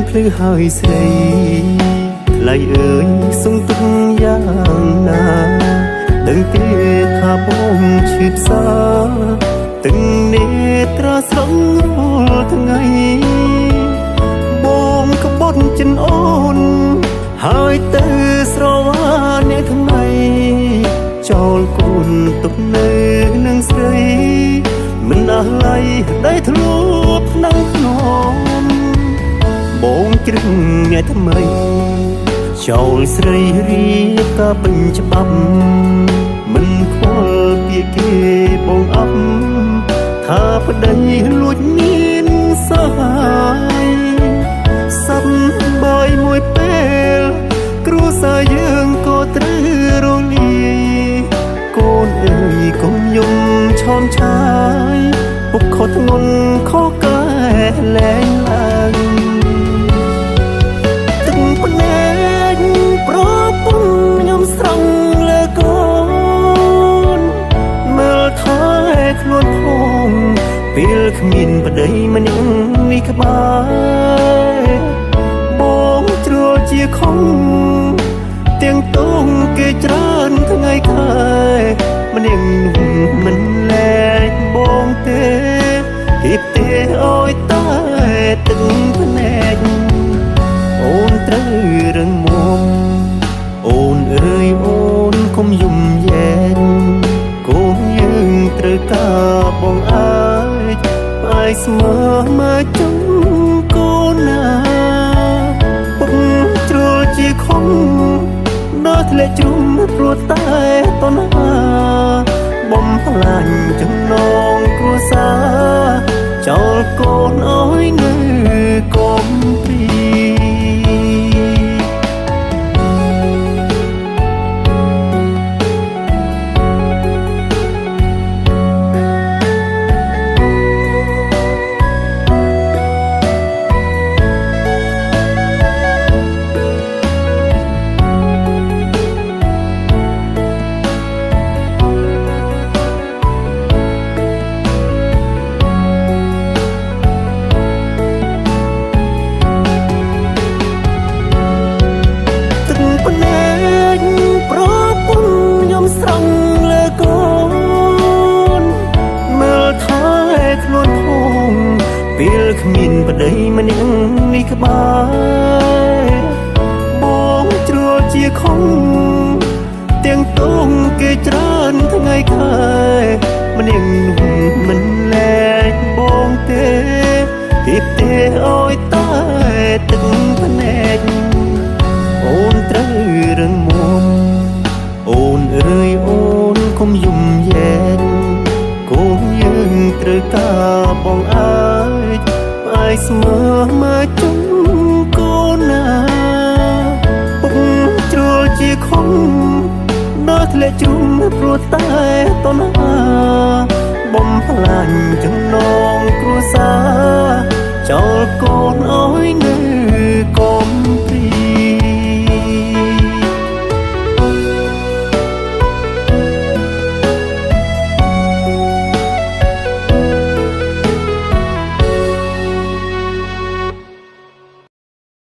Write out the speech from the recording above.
ភ្លឺហើយស្រីថ្លៃអើយសុំទុកយ៉ាងណាដឹងទេថាបងឈឺផ្សាទាំងនេត្រាស្រងរាល់ថ្ងៃបងក្បត់ចិនអូនហើយទៅស្រវាអ្នកថ្មីចោលកូនទុកនៅនឹងស្រីមិនអាឡ័យได้ធ្លាប់ក្នុងខ្នងបងជ្រឹងអ្នកថ្មីចោលស្រីរៀបការពេញច្បាប់មិនខ្វល់ពីគេបងអប់ថាប្តីលួចមានសាហាយសាប់បាយមួយពេលគ្រួសារយើងក៏ត្រូវរលាយកូនអើយកុំយំឆោមឆាយពុកខុសធ្ងន់ខុសកែលែងឡើងទឹកភ្នែកប្រពន្ធខ្ញុំស្រង់លើកូនមើលថែខ្លួនផងពេលគ្មានប្តីម្នាក់នេះក្បែរបងជ្រួលជាខំទាំងតងគេច្រើនថ្ងៃខែម្នាក់នោះមិនលែងបងទេគេទេអើយតែទឹកភ្នែកអូនត្រូវរឹងមាំអូនអើយអូនកុំយំយែងកូនយើងត្រូវការបងអើយបាយស្មើមកជុំកូនណាពុកជ្រុលជាខំដល់ធ្លាក់ជ្រុំព្រោះតែតណ្ហាបំផ្លាញចំណងគ្រួសារចោលកូនអើយនៅកុំព្រីពេលគ្មានប្តីម្នាក់នេះក្បែរបងជ្រួលជាខំទាំងតងគេច្រើនថ្ងៃខែម្នាក់នោះមិនលែងបងទេគេទេអើយតែទឹកភ្នែកអូនត្រូវរឹងមាំអូនអើយអូនកុំយំយែងកូនយើងត្រូវការបងអើយបាយស្មើមកជុំកូនណាពុកជ្រុលជាខំដល់ធ្លាក់ជ្រុំព្រោះតែតណ្ហាបំផ្លាញចំណងគ្រួសារចោលកូនអើយនៅ